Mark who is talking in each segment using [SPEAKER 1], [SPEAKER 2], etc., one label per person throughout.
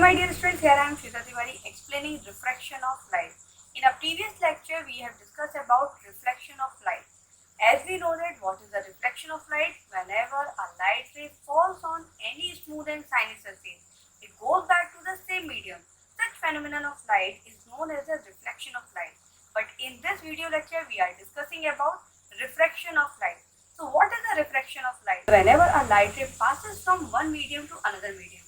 [SPEAKER 1] my dear students, here I am Shweta Tiwari explaining refraction of light. In a previous lecture, we have discussed about reflection of light. As we know that what is the reflection of light? Whenever a light ray falls on any smooth and shiny surface, it goes back to the same medium. Such phenomenon of light is known as the reflection of light. But in this video lecture, we are discussing about refraction of light. So what is the refraction of light? Whenever a light ray passes from one medium to another medium,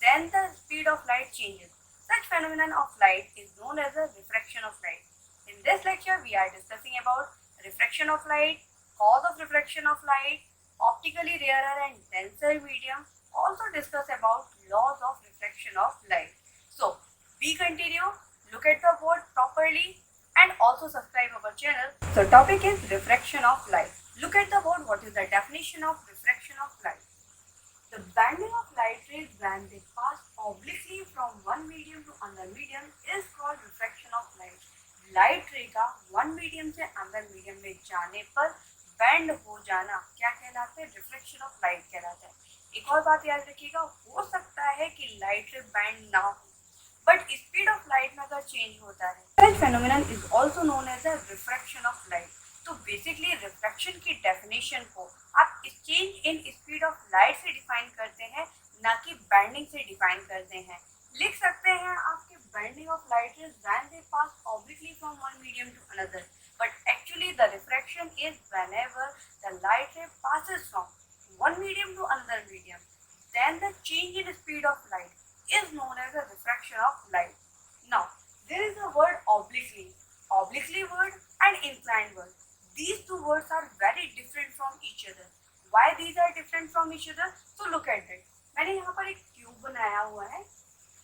[SPEAKER 1] then the speed of light changes. Such phenomenon of light is known as a refraction of light. In this lecture, we are discussing about refraction of light, cause of reflection of light, optically rarer and denser medium, also discuss about laws of refraction of light. So, we continue, look at the board properly and also subscribe our channel. So, topic is refraction of light. Look at the board, what is the definition of refraction of light? The bending of light rays when they pass obliquely from one medium to another medium is called refraction of light. Light रे का one medium से other medium में जाने पर bend हो जाना क्या कहलाता है? रिफ्लेक्शन ऑफ लाइट कहलाता है. एक और बात याद रखिएगा, हो सकता है कि लाइट रे बेंड ना हो बट स्पीड ऑफ लाइट में अगर चेंज होता है, such phenomenon is also known as a refraction of light. तो बेसिकली रिफ्रैक्शन की डेफिनेशन को आप change in speed of light से डिफाइन करते हैं, ना कि बेंडिंग से डिफाइन करते हैं. लिख सकते हैं आपके bending of light is when they pass obliquely from one medium to another, but actually the refraction is whenever the light ray passes from one medium to another medium, then the change in speed of light is known as a refraction of light. Now, there is a word obliquely word and inclined word. These two words are very different from each other. Why these are different from each other? So look at it. मैंने यहाँ पर एक cube बनाया हुआ है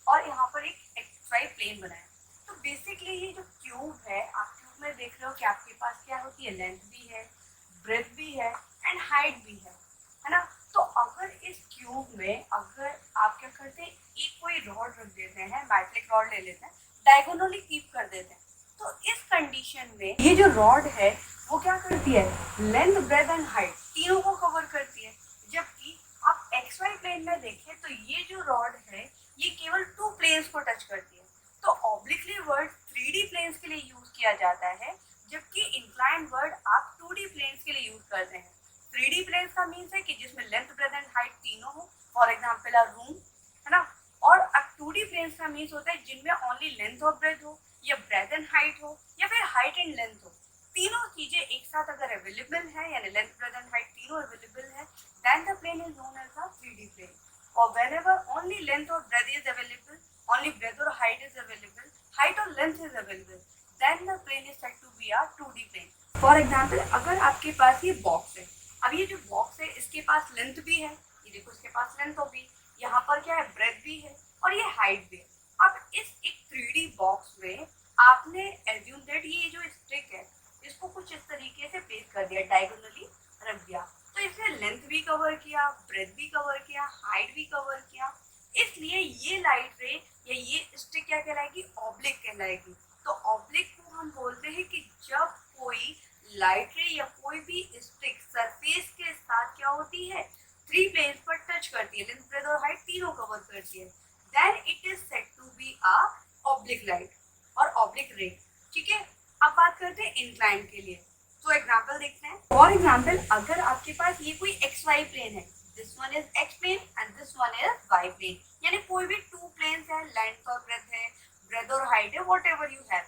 [SPEAKER 1] और यहाँ पर एक XY प्लेन बनाया. तो बेसिकली ये जो क्यूब है, आप क्यूब में देख रहे हो कि आपके पास क्या होती है, लेंथ भी है, ब्रेथ भी है एंड हाइट भी है ना. तो अगर इस क्यूब में अगर आप क्या करते हैं, एक कोई रॉड रख देते हैं, मेटलिक रॉड ले लेते हैं, डायगोनली कीप कर देते हैं, तो इस कंडीशन में ये जो रॉड है वो क्या करती है, लेंथ ब्रेथ एंड हाइट तीनों को कवर करती है. जबकि आप XY प्लेन में देखें तो ये जो रॉड है ये केवल टू प्लेन्स को टच करती है. तो ऑब्लिकली वर्ड 3D प्लेन्स के लिए यूज किया जाता है, जबकि इंक्लाइन वर्ड आप 2D प्लेन्स के लिए यूज करते हैं. 3D प्लेन्स का मीन्स है कि जिसमें लेंथ ब्रेथ एंड हाइट तीनों हो, फॉर एग्जाम्पल अ रूम, है ना. और अब 2D प्लेन्स का मीन्स होता है जिनमें ओनली लेंथ और ब्रेथ हो, या ब्रेथ एंड हाइट हो, या फिर हाइट एंड लेंथ हो. तीनों चीजें एक साथ अगर अवेलेबल है, यानी लेंथ ब्रेथ एंड हाइट तीनों अवेलेबल है, then the plane is known as a 3D plane. Or whenever only length or breadth is available, only breadth or height is available, height or length is available, then the plane is said to be a 2D plane. For example, अगर आपके पास ये box है, अब ये जो box है इसके पास length भी है, ये देखो इसके पास लेंथ होगी, यहाँ पर क्या है, ब्रेथ भी है और ये हाइट भी है. अब इस एक 3D बॉक्स में आपने एज्यूम दैट ये जो स्टिक है इसको कुछ इस तरीके से प्लेस कर दिया, डायगोनली रख दिया, तो इसने लेंथ भी कवर किया, ब्रेथ भी कवर किया, हाइट भी कवर किया. इसलिए ये लाइट रे या ये स्टिक क्या कहलाएगी, ऑब्लिक कहलाएगी. तो ऑब्लिक को हम बोलते हैं कि जब कोई लाइट रे या कोई भी स्टिक सरफेस के साथ क्या होती है, 3 प्लेन्स पर टच करती है, लेंथ ब्रेथ और हाइट तीनों कवर करती है, then it is said to be a oblique light और ऑब्लिक रे. ठीक है, अब बात करते हैं इंक्लाइन के लिए. तो एग्जाम्पल देखते हैं. फॉर एग्जाम्पल, अगर आपके पास ये कोई XY प्लेन है, this one is X plane and this one is Y plane, यानी कोई भी 2 प्लेन्स है, लेंथ और ब्रेथ है, ब्रेथ और हाइट है, whatever you have,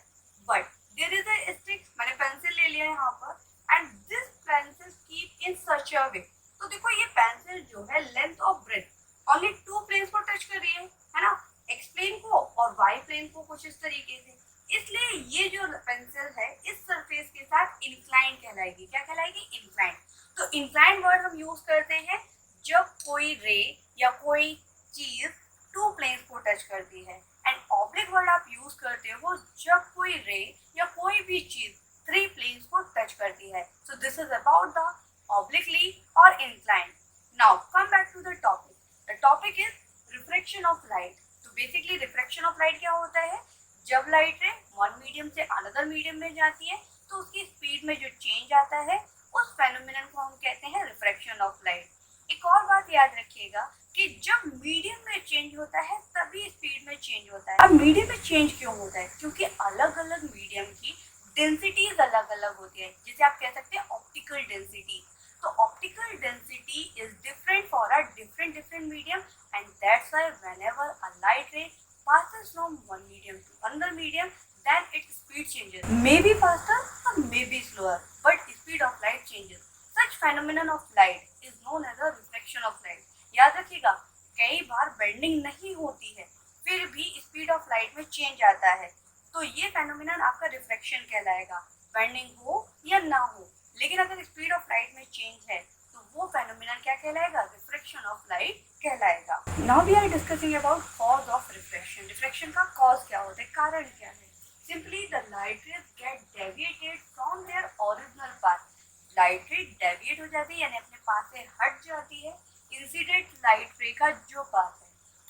[SPEAKER 1] but there is a stick, मैंने पेंसिल ले लिया है यहाँ पर, and this pencil keep in such a way. तो देखो ये पेंसिल जो है लेंथ और ब्रेथ ओनली 2 प्लेन्स को टच कर रही है ना, X प्लेन को और Y प्लेन को कुछ इस तरीके से. इसलिए ये जो पेंसिल है इस सरफेस के साथ इंक्लाइन कहलाएगी. क्या कहलाएगी, इंक्लाइन. तो इंक्लाइन वर्ड हम यूज करते हैं जब कोई रे या कोई चीज 2 प्लेन्स को टच करती है, एंड ऑब्लिक वर्ड आप यूज करते हो जब कोई रे या कोई भी चीज 3 प्लेन्स को टच करती है. So this is about the obliquely और incline. Now come back to the topic. The topic is refraction of light. तो बेसिकली रिफ्रैक्शन ऑफ लाइट क्या होता है, जब लाइट रे वन मीडियम से अनदर मीडियम में जाती है तो उसकी स्पीड में जो चेंज आता है उस फेनोमेनन को हम कहते हैं रिफ्रैक्शन ऑफ लाइट. एक और बात याद रखिएगा कि जब मीडियम में चेंज होता है तभी स्पीड में चेंज होता है। अब मीडियम में चेंज क्यों होता है? क्योंकि अलग अलग मीडियम की डेंसिटीज अलग अलग होती है, जिसे आप कह सकते हैं ऑप्टिकल डेंसिटी। तो optical density is different for a different medium, and that's why whenever a light ray passes from one medium to another medium, then its speed changes. May be faster or may be slower, but speed of light changes. Such phenomenon of light is known as a reflection of light. याद रखिएगा, कई बार bending नहीं होती है, फिर भी speed of light में change आता है, तो ये फेनोमेनन आपका रिफ्लेक्शन कहलाएगा, बेंडिंग हो या ना हो। लेकिन अगर स्पीड ऑफ लाइट में चेंज है तो वो फेनोमेनन क्या कहलाएगा? रिफ्लेक्शन ऑफ लाइट कहलाएगा। Now we are discussing about cause of reflection. Reflection का कॉज क्या होता है, कारण क्या है? Simply the light rays get deviated from their original path. Light ray deviate हो जाती है, यानी अपने पाथ से हट जाती है। इंसिडेंट लाइट रे का जो पाथ है,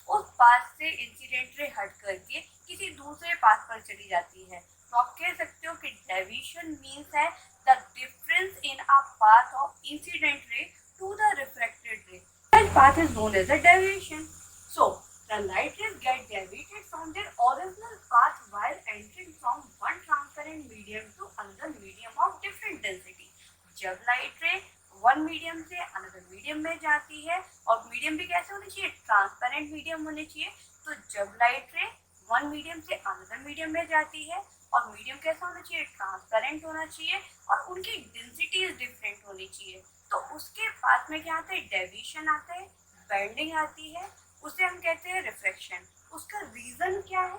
[SPEAKER 1] उस पाथ से इंसिडेंट रे हट करके किसी दूसरे पाथ पर चली जाती है। तो आप कह सकते हो कि डेविएशन मीन्स है the difference in a path of incident ray to the refracted ray. Such path is known as a deviation. So, the light rays get deviated from their original path while entering from one transparent medium to another medium of different density. जब light ray one medium से another medium में जाती है, और medium भी कैसे होनी चाहिए? ट्रांसपेरेंट मीडियम होने चाहिए। तो जब लाइट रे वन मीडियम से अनदर मीडियम में जाती है, और मीडियम कैसा होना चाहिए? ट्रांसपेरेंट होना चाहिए, और उनकी डेंसिटी डिफरेंट होनी चाहिए। तो उसके पास में क्या आता है? डेविएशन आता है, बेंडिंग आती है, उसे हम कहते हैं रिफ्लेक्शन। उसका रीजन क्या है?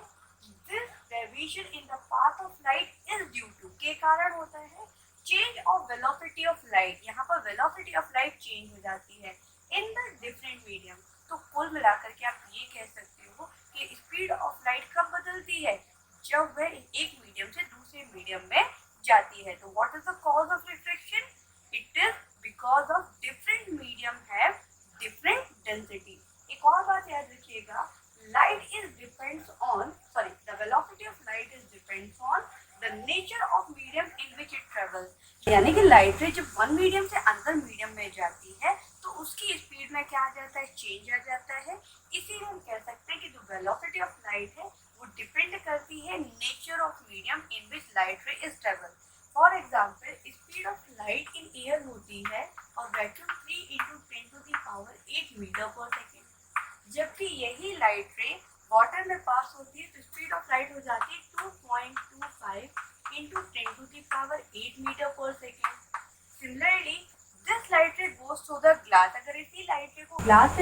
[SPEAKER 1] This deviation in the path of light is due to, के कारण होता है change of velocity of light. यहाँ पर वेलोसिटी ऑफ लाइट चेंज हो जाती है इन द डिफरेंट मीडियम। तो कुल मिलाकर के आप ये कह सकते हो कि स्पीड ऑफ लाइट कब बदलती है? जब वह एक मीडियम से दूसरे मीडियम में जाती है। तो what is the cause of reflection? It is because of different medium have different density. एक और बात याद रखिएगा, light is depends on the velocity of light is depends on the nature of medium in which it travels. यानी कि light रे जब one medium से अंदर मीडियम में जाती है तो उसकी स्पीड में क्या आ जाता है? चेंज आ जाता है। इसीलिए हम कह सकते हैं कि जो वेलोसिटी ऑफ लाइट है वो डिपेंड करती है nature of medium in which light ray is travel. For example, speed of light in air होती है और vacuum 3 into 10 to the power 8 metre per second. जबकि यही लाइट रे वाटर में पास होती है तो स्पीड ऑफ लाइट हो जाती है 2.25 into 10 to the power 8 metre per second. Similarly this light रे गोज थ्रू द ग्लास। अगर इसी लाइट रे को ग्लास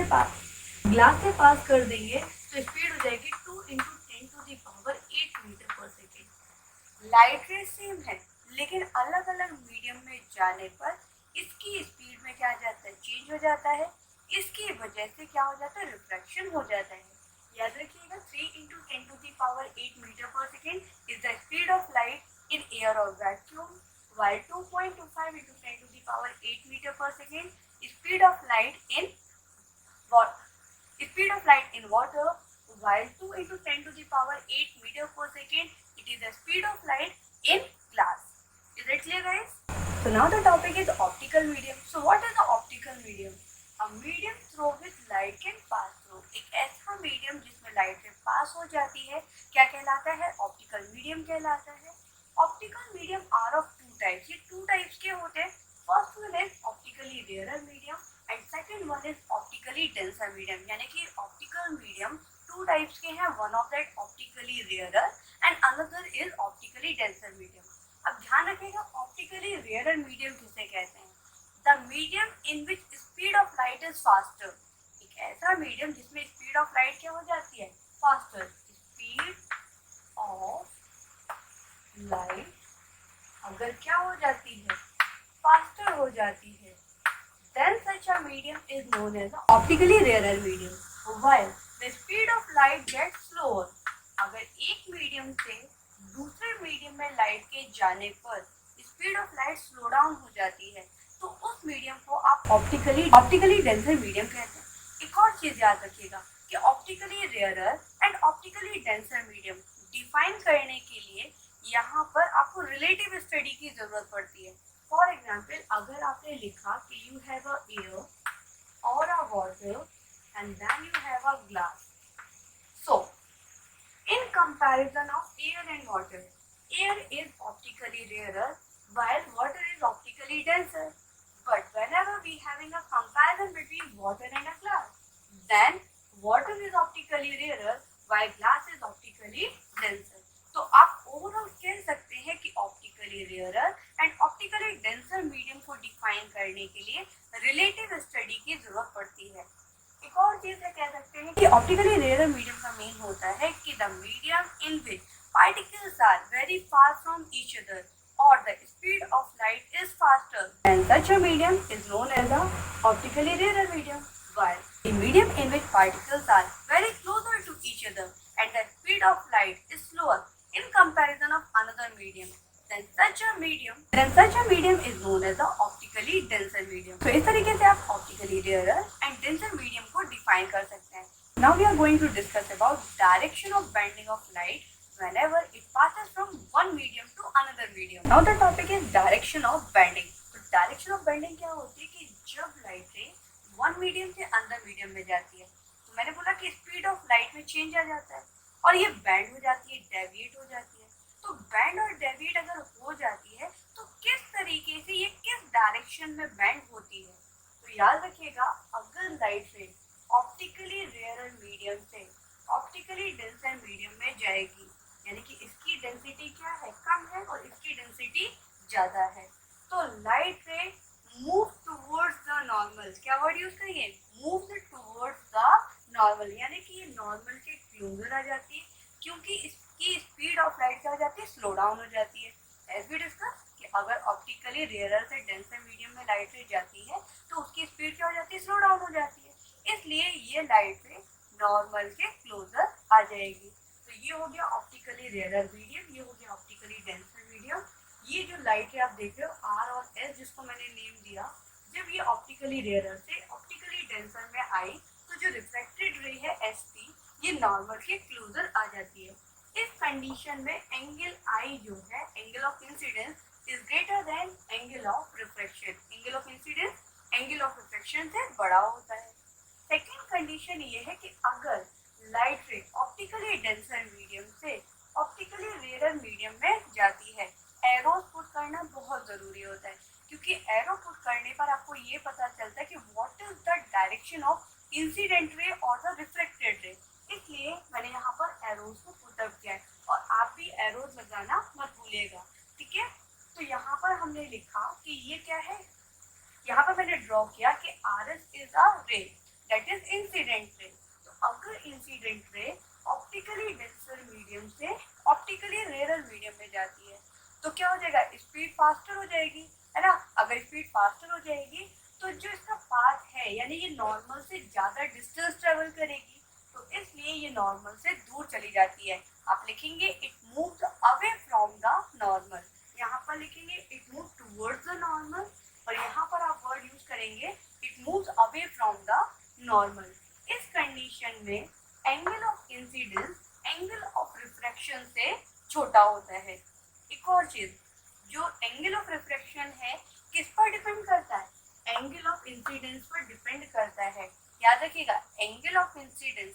[SPEAKER 1] से पास कर देंगे तो स्पीड हो जाएगी 2 into 10 to the power 8 metre per second. Light रे सेम है, लेकिन अलग अलग मीडियम में जाने पर इसकी स्पीड में क्या आ जाता है? चेंज हो जाता है। इसकी वजह से क्या हो जाता है? रिफ्लेक्शन हो जाता है। याद रखिएगा, 3 into 10 to the power 8 metre per second is the speed of light in air और vacuum, while 2.25 into 10 to the power 8 metre per second speed of light in water, while 2 into 10 to the power 8 meter per second, it is the speed of light in glass. Is it clear, guys? So now the topic is optical medium. So what is the optical medium? A medium through which light can pass through. एक ऐसा medium जिसमें light pass हो जाती है क्या कहलाता है? Optical medium कहलाता है। Optical medium are of two types. ये टू टाइप्स के होते हैं। First one is optically rare medium and second one is optically denser medium. यानी कि ऑप्टिकल मीडियम टू टाइप्स के हैं, one of that optically rare and another is optically denser medium. अब ध्यान रखिएगा, ऑप्टिकली रेयर मीडियम किसे कहते हैं? The medium in which speed of light is faster. एक ऐसा मीडियम जिसमें स्पीड ऑफ लाइट क्या हो जाती है? फास्टर। स्पीड ऑफ लाइट अगर क्या हो जाती है? फास्टर हो जाती है, then such a medium is known as an optically rarer medium. While the speed of light gets slower. अगर एक मीडियम से दूसरे मीडियम में लाइट के जाने पर speed of light slow down हो जाती है तो उस मीडियम को आप ऑप्टिकली डेंसर मीडियम कहते हैं। एक और चीज याद रखिएगा कि optically rarer and optically denser medium define करने के लिए यहाँ पर आपको रिलेटिव स्टडी की जरूरत पड़ती है। फॉर एग्जाम्पल, अगर आपने लिखा कि यू हैव अ एयर और a water and then you have a glass, so comparison of air and water. Air is optically rarer while water is optically denser. But whenever we having a comparison between water and a glass, then water is optically rarer while glass is optically denser. तो आप overall कह सकते हैं कि optically rarer and optically denser medium को define करने के लिए रिलेटिव स्टडी की जरूरत पड़ती है. एक और चीज है कह सकते हैं कि ऑप्टिकली रेयरर मीडियम का मीन होता है कि the medium in which particles are very far from each other or the speed of light is faster, and such a medium is known as a optically rarer medium. While the medium in which particles are very closer to each other and the speed of light is slower in comparison of another medium, then such a medium is known as the optically denser medium. तो इस तरीके से आप optically rarer and denser medium को define कर सकते हैं. Now we are going to discuss about direction of bending of light whenever it passes from one medium to another medium. Now the topic is direction of bending. तो direction of bending क्या होती है कि जब light ray one medium से अंदर medium में जाती है तो मैंने बोला कि स्पीड ऑफ लाइट में चेंज आ जाता है और ये बैंड हो जाती है, डेविएट हो जाती है. तो बैंड और डेविएट अगर हो जाती है तो किस तरीके से ये किस डायरेक्शन में बैंड होती है. तो याद रखिएगा, अगर light ray optically rarer medium से ऑप्टिकली डेंसर मीडियम में जाएगी, यानी कि इसकी डेंसिटी क्या है, कम है और इसकी डेंसिटी ज्यादा है, तो लाइट रे मूव टुवर्ड्स द नॉर्मल. क्या वर्ड यूज करेंगे, मूव टुवर्ड्स द नॉर्मल, यानी कि ये नॉर्मल के क्लोजर आ जाती है क्योंकि इसकी स्पीड ऑफ लाइट क्या हो जाती है, स्लो डाउन हो जाती है. एज वी डिस्कस कि अगर ऑप्टिकली रेयरर से डेंसर मीडियम में लाइट रे जाती है तो उसकी स्पीड क्या हो जाती है, स्लो डाउन हो जाती है. इसलिए ये लाइट रे नॉर्मल के क्लोजर आ जाएगी. तो ये हो गया ऑप्टिकली रेयरर मीडियम, ये हो गया ऑप्टिकली डेंसर मीडियम. ये जो लाइट है आप देख रहे हो आर और एस जिसको मैंने नेम दिया, जब ये ऑप्टिकली रेयरर से ऑप्टिकली डेंसर में आई तो जो रिफ्लेक्टेड रे है एस पी, ये नॉर्मल के क्लोजर आ जाती है. इस कंडीशन में एंगल आई जो है, angle of incidence is greater than angle of reflection. Angle of incidence angle of reflection से बड़ा होता है. सेकेंड कंडीशन ये है कि अगर light ray optically denser medium से ऑप्टिकली रेयरर मीडियम में जाती है, एरोस पुट करना बहुत जरूरी होता है क्योंकि एरो पुट करने पर आपको ये पता चलता है कि what is the direction of incident ray और द रिफ्लेक्टेड रे. इसलिए मैंने यहाँ पर एरोस को पुट अप किया है और आप भी एरोस लगाना मत भूलिएगा, ठीक है. तो यहाँ पर हमने लिखा कि ये क्या है, यहाँ पर मैंने ड्रॉ किया कि आर एस इज अ रे दैट इज इंसिडेंट रे. तो अगर incident ray optically denser medium से ऑप्टिकली रेयरर मीडियम में जाती है तो क्या हो जाएगा, स्पीड फास्टर हो जाएगी, है ना. अगर स्पीड फास्टर हो जाएगी तो जो इसका पाथ है यानी ये नॉर्मल से ज्यादा डिस्टेंस ट्रेवल करेगी, तो इसलिए ये नॉर्मल से दूर चली जाती है. आप लिखेंगे it moves away from the normal, यहाँ पर लिखेंगे it moves towards the normal और यहाँ पर आप वर्ड यूज करेंगे it moves away from the normal. इस कंडीशन में angle of incidence angle of refraction से छोटा होता है. एक और चीज, जो एंगल ऑफ रिफ्रैक्शन है किस पर डिपेंड करता है, एंगल ऑफ इंसिडेंस पर डिपेंड करता है. याद रखिएगा, एंगल ऑफ इंसिडेंस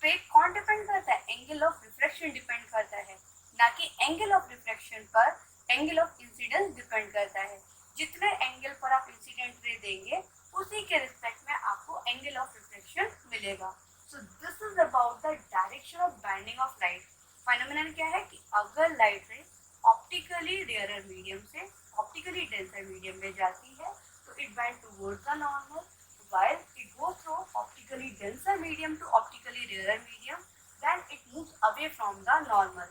[SPEAKER 1] पे कौन डिपेंड करता है, एंगल ऑफ रिफ्रैक्शन डिपेंड करता है, ना कि एंगल ऑफ रिफ्रैक्शन पर एंगल ऑफ इंसिडेंस डिपेंड करता है. जितने एंगल पर आप इंसिडेंट रे देंगे उसी के रिस्पेक्ट में आपको एंगल ऑफ रिफ्लेक्शन मिलेगा. So this is about the direction of bending of light. Phenomenon क्या है कि अगर light ray optically rarer medium से ऑप्टिकली डेंसर मीडियम में जाती है तो it bend towards the normal, while it goes through optically denser medium to optically rarer medium, then it moves away from the normal.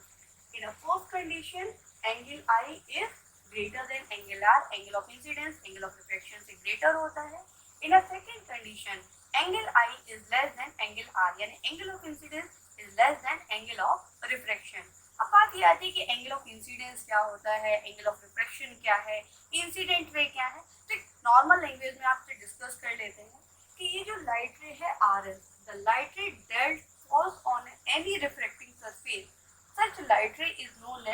[SPEAKER 1] In a fourth condition, angle I is greater than angle R, angle of incidence, angle of reflection से greater होता है. In a second condition, angle I is less than angle R, यानी angle of incidence is less than angle of refraction. अब बात ये आती है कि एंगल ऑफ इंसिडेंस क्या होता है, एंगल ऑफ रिफ्रैक्शन क्या है, इंसिडेंट रे क्या है. तो नॉर्मल लैंग्वेज में आपसे डिस्कस कर लेते हैं कि ये जो लाइट रे है R S, the light ray डेल्ट falls on any refracting surface, such light ray is known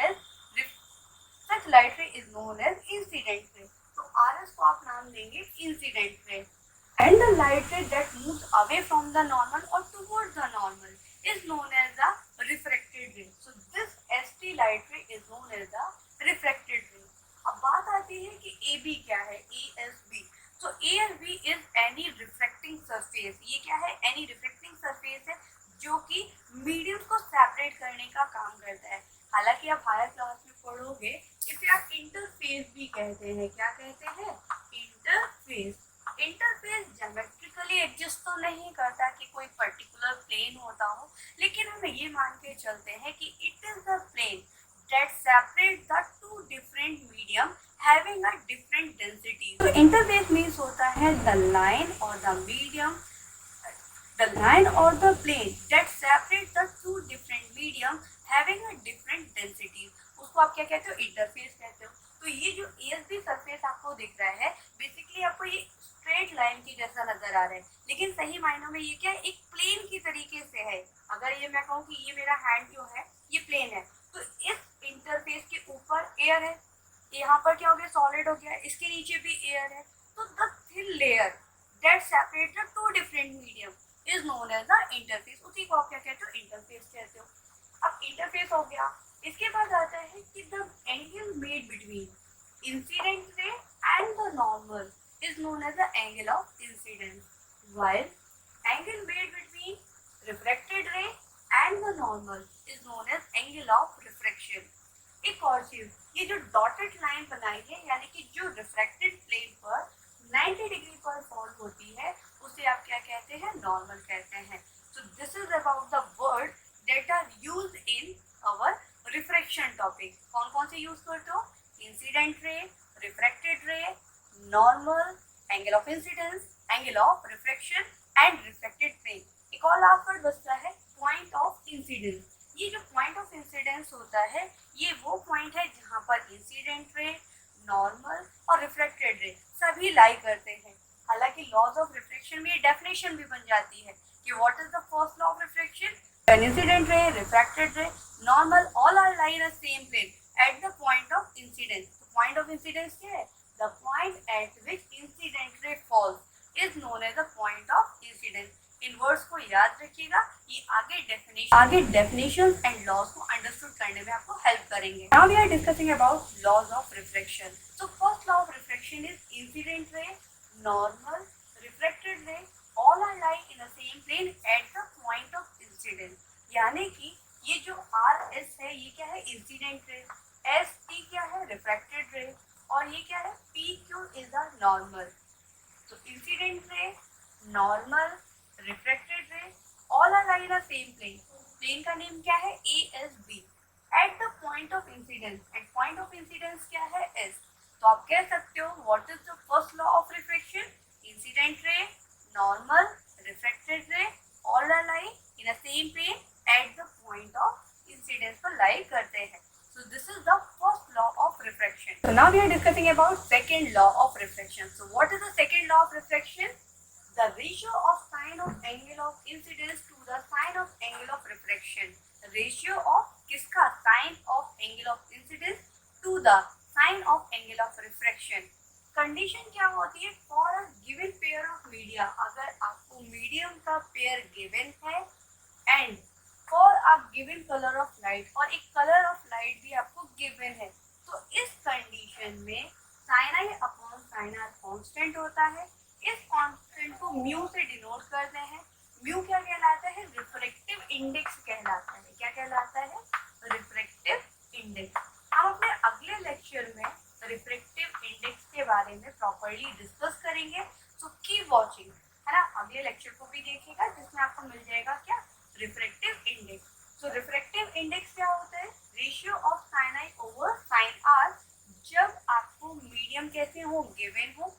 [SPEAKER 1] as incident ray. तो आर एस को आप नाम देंगे incident ray. And the light ray that moves away from the normal और towards the normal is known as the refracted ray. So separate करने का काम करता है। हालांकि आप हायर क्लास में पढ़ोगे इसे आप इंटरफेस भी कहते हैं। क्या कहते हैं? इंटरफेस। इंटरफेस ज्योमेट्रिकली एग्जिस्ट तो नहीं करता कि कोई पर्टिकुलर प्लेन होता हो, लेकिन हम ये मान के चलते हैं कि it is the plane that separate the two different medium having a different density. तो interface means होता है the line or the medium, the line or the plane that separate the two different medium having a different density. उसको आप क्या कहते हो? Interface कहते हो। तो ये जो ASB सरफेस आपको दिख रहा है, बेसिकली आपको ये स्ट्रेट लाइन की जैसा नजर आ रहा है, लेकिन सही मायनों में ये क्या है? एक प्लेन की तरीके से है। अगर ये मैं कहूँ कि ये मेरा हैंड जो है ये प्लेन है, तो इस इंटरफेस के ऊपर एयर है, यहाँ पर क्या हो गया? सॉलिड हो गया। इसके नीचे भी एयर है। तो the thin layer that separate the two different medium is known as the interface. उसी को आप क्या कहते हो? इंटरफेस कहते हो। अब इंटरफेस हो गया, इसके बाद आता है कि the angle made between incident ray and the normal is known as the angle of incidence, while angle made between reflected ray and the normal is known as angle of refraction. एक और चीज, ये जो dotted line बनाई है, यानी कि जो रिफ्रैक्टेड प्लेन पर 90 डिग्री पर फॉल होती है, उसे आप क्या कहते हैं? नॉर्मल कहते हैं। So this is about the word that are used in our refraction topic. कौन कौन से यूज करते हो? Incident ray, refracted ray, normal, angle of incidence, angle of refraction and reflected plane. एक और लास्ट वर्ड बचता है पॉइंट ऑफ इंसिडेंस। ये जो पॉइंट ऑफ इंसिडेंस होता है, ये वो पॉइंट है जहाँ पर इंसिडेंट रे, नॉर्मल और रिफ्लेक्टेड रे सभी लाई करते हैं। हालांकि लॉज ऑफ रिफ्रैक्शन में ये डेफिनेशन भी बन जाती है कि what is the first law of refraction? When incident ray, refracted ray, normal all are lie in the same plane at the point of incidence. तो पॉइंट ऑफ इंसिडेंस क्या है? The point at which incident ray falls is known as the point of incidence. इन words को याद रखिएगा, ये आगे definitions and laws को अंडरस्टूड करने में आपको हेल्प करेंगे। Now we are discussing about laws of refraction. So first law of refraction is incident ray, normal, reflected ray all are lie in the same plane at the point of incidence. यानी कि ये जो RS है, ये क्या है? Incident ray, ST क्या है? रिफ्रैक्टेड रे, और ये क्या है? PQ is the normal. तो incident ray, normal, refracted ray all are lie in the same plane. Plane का नेम क्या है? ASB at the point of incidence. At point of incidence क्या है? S। तो आप कह सकते हो what is the first law of refraction? Incident ray, normal, refracted ray all are lie in the same plane at the point of incidence पर lie करते हैं। So this is the first law of refraction. So now we are discussing about second law of refraction. So what is the second law of refraction? The ratio of sine of angle of incidence to the sine of angle of refraction. The ratio of किसका? Sine of angle of incidence to the sine of angle of refraction. Condition क्या होती है? For a given pair of media, अगर आपको medium का pair given है and for a given color of light, और एक कलर ऑफ लाइट भी आपको गिवन है, तो इस कंडीशन में sin i upon sin r constant होता है। इस कांस्टेंट को म्यू से डिनोट करते हैं। म्यू क्या कहलाता है? रिफ्रैक्टिव इंडेक्स कहलाता है। क्या कहलाता है? Refractive index. हम अपने अगले लेक्चर में रिफ्रैक्टिव इंडेक्स के बारे में प्रॉपर्ली डिस्कस करेंगे। सो कीप वॉचिंग, है ना? अगले लेक्चर को भी देखिएगा जिसमें आपको मिल जाएगा क्या? Refractive index. So refractive index क्या होता है? Ratio of sine i over sine r, जब आपको मीडियम कैसे हो? गिवन हो,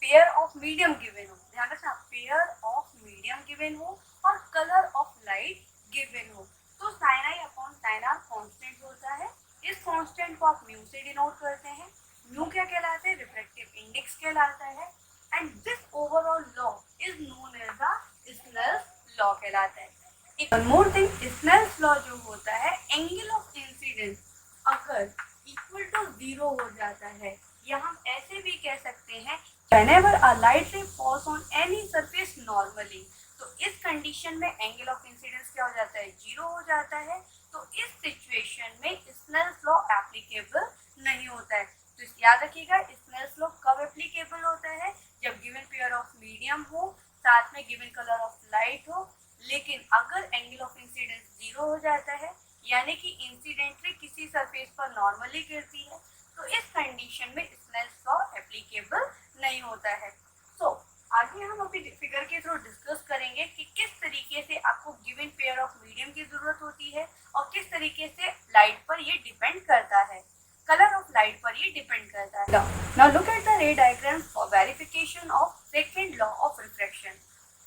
[SPEAKER 1] पेयर ऑफ मीडियम गिवन हो। ध्यान रखना, पेयर ऑफ मीडियम गिवन हो और कलर ऑफ लाइट गिवन हो, तो sine I upon sine R constant होता है। इस कांस्टेंट को आप म्यू से डिनोट करते हैं। म्यू क्या कहलाता है? रिफ्रैक्टिव इंडेक्स कहलाता है। And this overall law is known as the Snell's law कहलाता है। One more thing, Snell's law जो होता है, एंगल ऑफ इंसिडेंस अगर इक्वल टू 0 हो जाता है, या हम ऐसे भी कह सकते हैं whenever a light ray falls on any surface normally, तो इस कंडीशन में एंगल ऑफ इंसिडेंस क्या हो जाता है? 0 हो जाता है। तो इस सिचुएशन में स्नेल्स लॉ एप्लीकेबल नहीं होता है। तो याद रखिएगा, स्नेल्स लॉ कब एप्लीकेबल होता है? जब गिवन पेयर ऑफ मीडियम हो, साथ में गिवन कलर ऑफ लाइट हो, लेकिन अगर एंगल ऑफ इंसिडेंस 0 हो जाता है, यानी कि इंसिडेंटली किसी सरफेस पर नॉर्मली गिरती है, तो इस कंडीशन में स्नेल्स लॉ एप्लीकेबल नहीं होता है। सो आगे हम अभी फिगर के थ्रू डिस्कस करेंगे कि किस तरीके से आपको गिवन पेयर ऑफ मीडियम की जरूरत होती है और किस तरीके से लाइट पर ये डिपेंड करता है, कलर ऑफ लाइट पर ये डिपेंड करता है। नाउ लुक एट द रे diagram for verification of second law of refraction.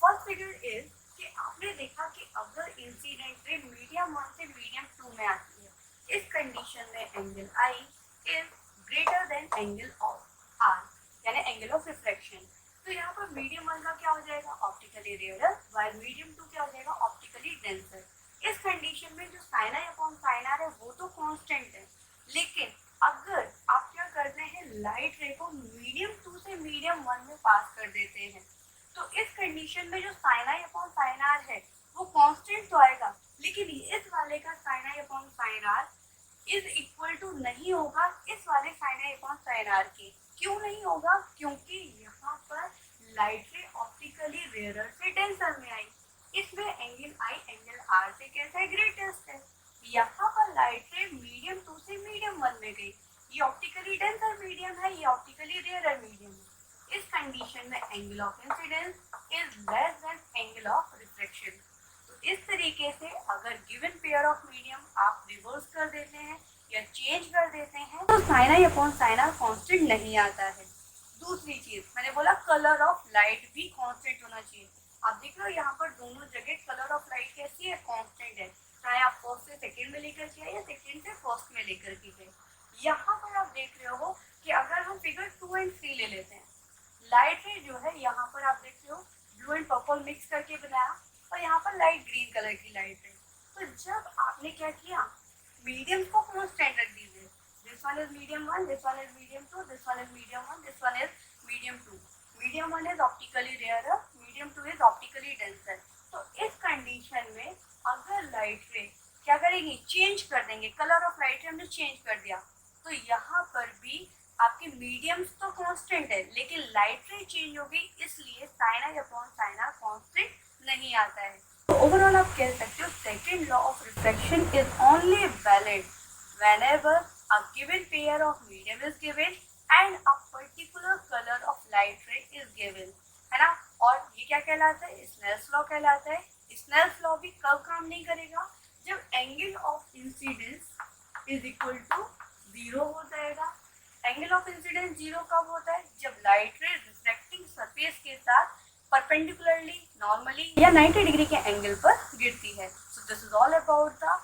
[SPEAKER 1] First figure is कि आपने देखा कि अगर इंसिडेंट रे मीडियम 1 से मीडियम 2 में आती है, इस कंडीशन में angle I is greater than angle of R, यानी एंगल ऑफ रिफ्रैक्शन। तो यहाँ पर मीडियम 1 का क्या हो जाएगा, ऑप्टिकली रेयरर, व्हाइल मीडियम 2 क्या हो जाएगा, ऑप्टिकली डेंसर। इस कंडीशन में जो sine I upon sine R है वो तो कांस्टेंट है, लेकिन अगर आप क्या करते हैं, लाइट रे को मीडियम 2 से मीडियम 1 में पास कर देते हैं, तो इस कंडीशन में जो sine I upon sine R है वो कांस्टेंट तो आएगा, लेकिन इस वाले का sine I upon sine R is equal to नहीं होगा इस वाले sine I upon sine R के। क्यों नहीं होगा, क्योंकि यहाँ पर लाइट रे ऑप्टिकली रेयरर से डेंसर में आई, इसमें एंगल आई एंगल आर से कैसा है, ग्रेटेस्ट है। यहाँ पर लाइट रे मीडियम 2 से मीडियम 1 में गई, ये ऑप्टिकली डेंसर मीडियम है, ये ऑप्टिकली रेयरर मीडियम है। इस कंडीशन में angle of incidence is less than angle of reflection. तो इस तरीके से अगर गिवन पेयर ऑफ मीडियम आप रिवर्स कर देते हैं या चेंज कर देते हैं तो sine I upon sine R constant नहीं आता है। दूसरी चीज मैंने बोला कलर ऑफ लाइट भी कांस्टेंट होना चाहिए। आप देख रहे हो यहाँ पर दोनों जगह कलर ऑफ लाइट कैसी है, कांस्टेंट है, चाहे आप फर्स्ट से सेकंड में लेकर के आए या सेकंड से फर्स्ट में लेकर के गए। यहाँ पर आप देख रहे हो कि अगर हम फिगर 2 एंड 3 ले लेते हैं, लाइट रे जो है यहाँ पर आप देख रहे हो ब्लू एंड पर्पल मिक्स करके बनाया और यहाँ पर लाइट ग्रीन कलर की लाइट है। तो जब आपने क्या किया, मीडियम को कांस्टेंट रख दीजिए, this one is medium 1, this one is medium 2, this one is medium 1, this one is medium 2। Medium 1 is optically rarer, medium 2 is optically denser. तो इस कंडीशन में अगर लाइट रे क्या करेंगे, चेंज कर देंगे, कलर ऑफ लाइट रे हमने चेंज कर दिया, तो यहाँ पर भी आपके मीडियम्स तो कांस्टेंट है, लेकिन लाइट रे चेंज हो गई, इसलिए sine I upon sine R constant नहीं आता है। तो ओवरऑल आप कह सकते हो second law of refraction is only valid whenever a given pair of medium is given and a particular colour of light ray is given, है ना। और ये क्या कहलाता है, स्नेल्स लॉ कहलाता है। स्नेल्स लॉ भी कब काम नहीं करेगा, जब angle of incidence is equal to 0 हो जाएगा। एंगल ऑफ इंसिडेंस 0 कब होता है, जब लाइट रे रिफ्लेक्टिंग सरफेस के साथ परपेंडिकुलरली, नॉर्मली या 90 डिग्री के एंगल पर गिरती है। So this is all about the